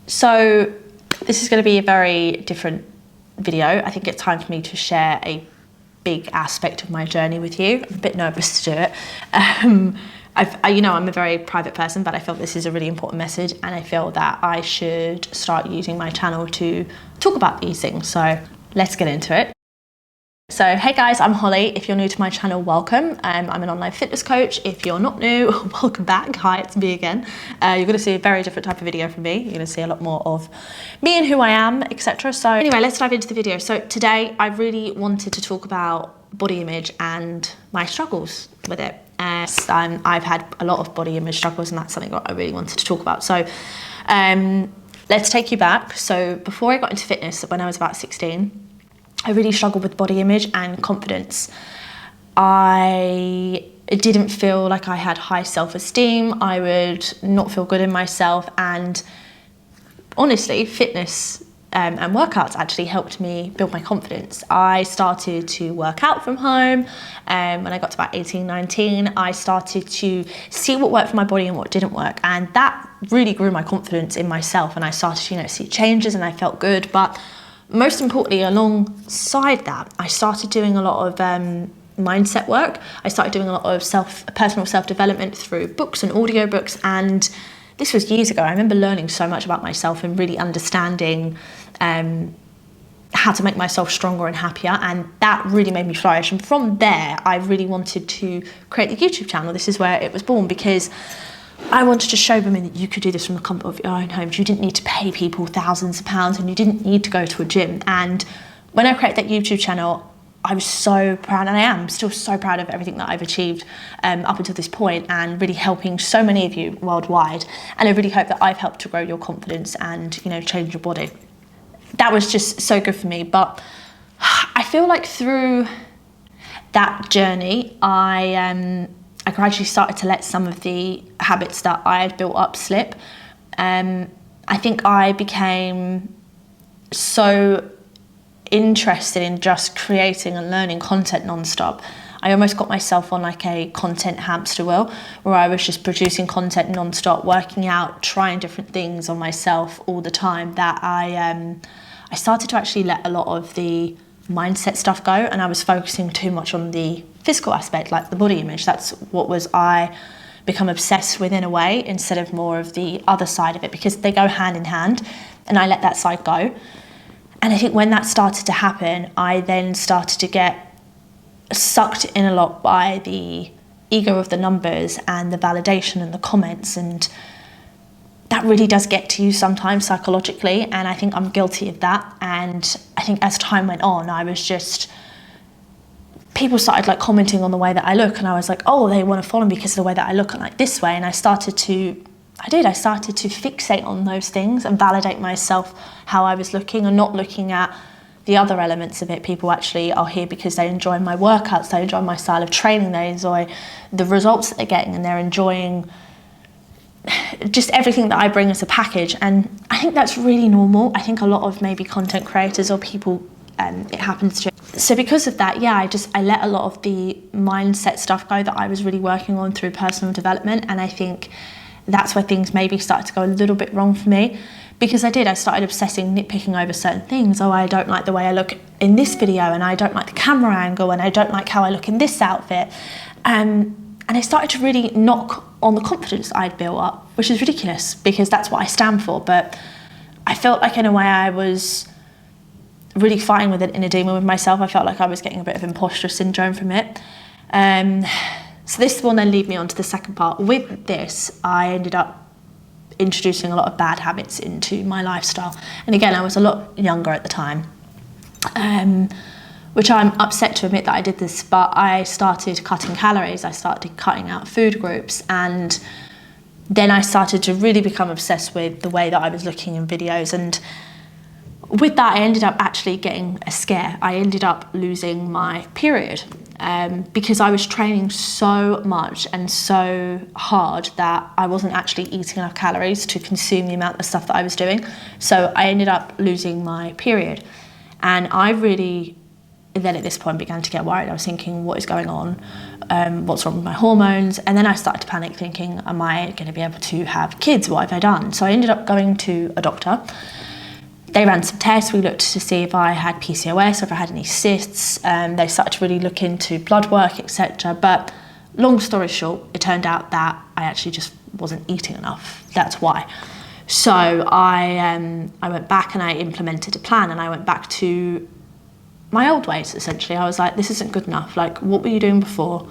So this is going to be a very different video. I think it's time for me to share a big aspect of my journey with you. I'm a bit nervous to do it. I'm a very private person, but I felt this is a really important message, and I feel that I should start using my channel to talk about these things. So let's get into it. So hey guys, I'm Holly. If you're new to my channel, welcome. I'm an online fitness coach. If you're not new, welcome back. Hi, it's me again. You're going to see a very different type of video from me. You're going to see a lot more of me and who I am, etc. So anyway, let's dive into the video. So today I really wanted to talk about body image and my struggles with it. I've had a lot of body image struggles, and that's something that I really wanted to talk about. So let's take you back. So before I got into fitness, when I was about 16, I really struggled with body image and confidence. I didn't feel like I had high self-esteem. I would not feel good in myself, and honestly, fitness and workouts actually helped me build my confidence. I started to work out from home. When I got to about 18, 19, I started to see what worked for my body and what didn't work. And that really grew my confidence in myself. And I started to, see changes, and I felt good. But most importantly, alongside that, I started doing a lot of mindset work. I started doing a lot of personal self-development through books and audiobooks, and this was years ago. I remember learning so much about myself and really understanding how to make myself stronger and happier, and that really made me flourish. And from there, I really wanted to create the YouTube channel. This is where it was born, because I wanted to show women that you could do this from the comfort of your own homes. You didn't need to pay people thousands of pounds, and you didn't need to go to a gym. And when I created that YouTube channel, I was so proud, and I am still so proud of everything that I've achieved up until this point, and really helping so many of you worldwide. And I really hope that I've helped to grow your confidence and, change your body. That was just so good for me. But I feel like through that journey, I gradually started to let some of the habits that I had built up slip. I think I became so interested in just creating and learning content non-stop. I almost got myself on like a content hamster wheel, where I was just producing content non-stop, working out, trying different things on myself all the time, that I started to actually let a lot of the mindset stuff go, and I was focusing too much on the physical aspect, like the body image. That's what I become obsessed with in a way, instead of more of the other side of it, because they go hand in hand, and I let that side go. And I think when that started to happen, I then started to get sucked in a lot by the ego of the numbers and the validation and the comments, and that really does get to you sometimes psychologically, and I think I'm guilty of that. And I think as time went on, people started like commenting on the way that I look, and I was like, oh, they want to follow me because of the way that I look, and like this way. And I started to fixate on those things and validate myself how I was looking, and not looking at the other elements of it. People actually are here because they enjoy my workouts, they enjoy my style of training, they enjoy the results that they're getting, and they're enjoying just everything that I bring as a package. And I think that's really normal. I think a lot of maybe content creators or people, it happens to. So because of that, I let a lot of the mindset stuff go that I was really working on through personal development. And I think that's where things maybe started to go a little bit wrong for me, because I started obsessing, nitpicking over certain things. Oh, I don't like the way I look in this video, and I don't like the camera angle, and I don't like how I look in this outfit. And I started to really knock on the confidence I'd built up, which is ridiculous because that's what I stand for. But I felt like in a way I was really fighting with an inner demon with myself. I felt like I was getting a bit of imposter syndrome from it. So this will then lead me on to the second part. With this, I ended up introducing a lot of bad habits into my lifestyle. And again, I was a lot younger at the time, which I'm upset to admit that I did this, but I started cutting calories, I started cutting out food groups, and then I started to really become obsessed with the way that I was looking in videos. And with that, I ended up actually getting a scare. I ended up losing my period because I was training so much and so hard that I wasn't actually eating enough calories to consume the amount of stuff that I was doing. So I ended up losing my period. And I really then at this point began to get worried. I was thinking, what is going on? What's wrong with my hormones? And then I started to panic, thinking, am I going to be able to have kids? What have I done? So I ended up going to a doctor. They ran some tests. We looked to see if I had PCOS, or if I had any cysts. They started to really look into blood work, etc. But long story short, it turned out that I actually just wasn't eating enough. That's why. So I went back and I implemented a plan, and I went back to my old ways, essentially. I was like, this isn't good enough. Like, what were you doing before?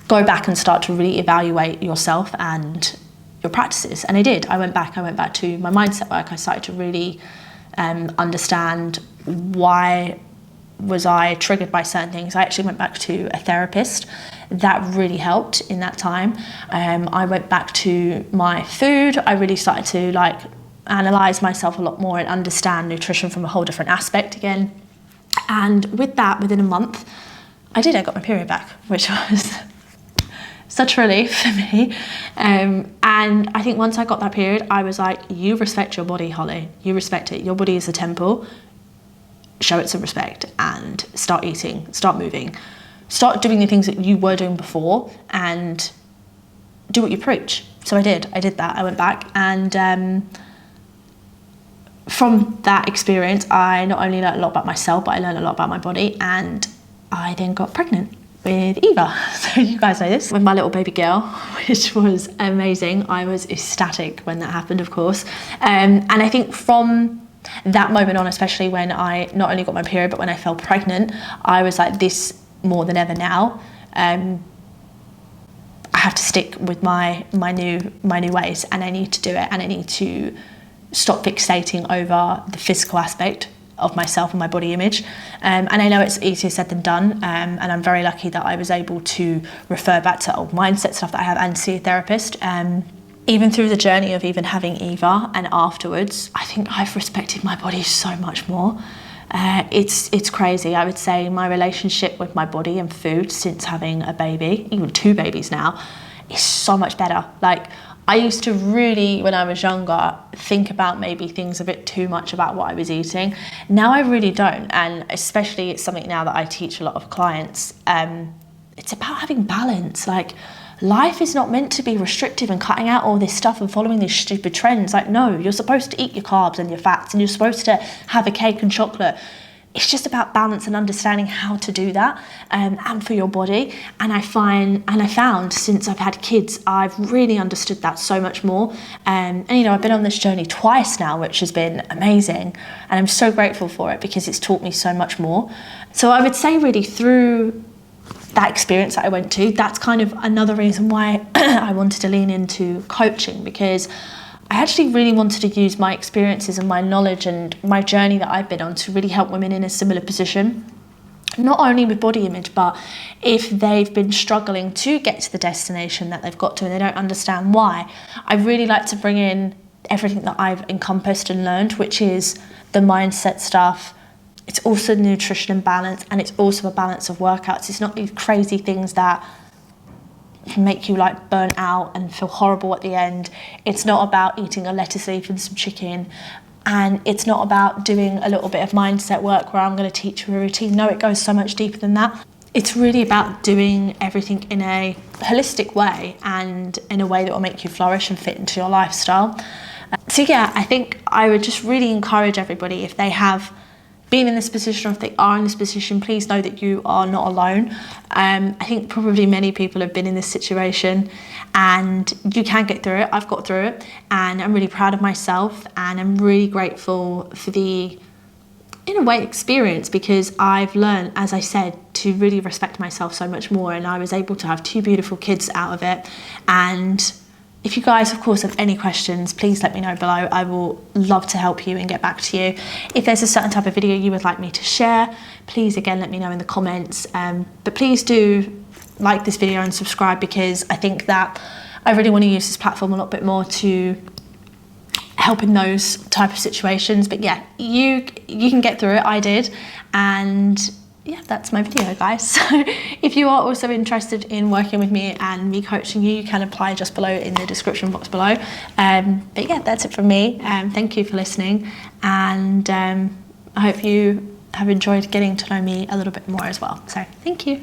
Go back and start to really evaluate yourself and your practices. And I did. I went back to my mindset work. I started to really understand why was I triggered by certain things. I actually went back to a therapist. That really helped in that time. I went back to my food. I really started to like analyse myself a lot more and understand nutrition from a whole different aspect again. And with that, within a month, I got my period back, which was such a relief for me. And I think once I got that period, I was like, you respect your body, Holly. You respect it. Your body is a temple. Show it some respect and start eating, start moving, start doing the things that you were doing before and do what you preach. So I did that. I went back, and from that experience, I not only learned a lot about myself, but I learned a lot about my body, and I then got pregnant with Eva. So you guys know this, with my little baby girl, which was amazing. I was ecstatic when that happened, of course. And I think from that moment on, especially when I not only got my period, but when I fell pregnant, I was like, this more than ever now, I have to stick with my new ways, and I need to do it, and I need to stop fixating over the physical aspect of myself and my body image. And I know it's easier said than done, and I'm very lucky that I was able to refer back to old mindset stuff that I have and see a therapist. Even through the journey of even having Eva and afterwards, I think I've respected my body so much more. It's crazy. I would say my relationship with my body and food since having a baby, even 2 babies now, is so much better. Like, I used to really, when I was younger, think about maybe things a bit too much about what I was eating. Now I really don't, and especially it's something now that I teach a lot of clients. It's about having balance. Like, life is not meant to be restrictive and cutting out all this stuff and following these stupid trends. Like, no, you're supposed to eat your carbs and your fats, and you're supposed to have a cake and chocolate. It's just about balance and understanding how to do that, and for your body. And I found since I've had kids, I've really understood that so much more. And you know, I've been on this journey twice now, which has been amazing. And I'm so grateful for it because it's taught me so much more. So I would say really through that experience that I went to, that's kind of another reason why I wanted to lean into coaching, because I actually really wanted to use my experiences and my knowledge and my journey that I've been on to really help women in a similar position, not only with body image, but if they've been struggling to get to the destination that they've got to and they don't understand why. I really like to bring in everything that I've encompassed and learned, which is the mindset stuff. It's also nutrition and balance, and it's also a balance of workouts. It's not these crazy things that make you like burn out and feel horrible at the end. It's not about eating a lettuce leaf and some chicken, and it's not about doing a little bit of mindset work where I'm going to teach you a routine. No, it goes so much deeper than that. It's really about doing everything in a holistic way and in a way that will make you flourish and fit into your lifestyle. So yeah, I think I would just really encourage everybody, if they have been in this position or if they are in this position, please know that you are not alone. I think probably many people have been in this situation, and you can get through it. I've got through it, and I'm really proud of myself, and I'm really grateful for the, in a way, experience, because I've learned, as I said, to really respect myself so much more, and I was able to have 2 beautiful kids out of it. And if you guys, of course, have any questions, please let me know below. I will love to help you and get back to you. If there's a certain type of video you would like me to share, please, again, let me know in the comments. But please do like this video and subscribe, because I think that I really want to use this platform a lot bit more to help in those type of situations. But yeah, you can get through it. I did. And yeah, that's my video, guys. So if you are also interested in working with me and me coaching you, you can apply just below in the description box below. But yeah, that's it from me. Thank you for listening, and I hope you have enjoyed getting to know me a little bit more as well. So thank you.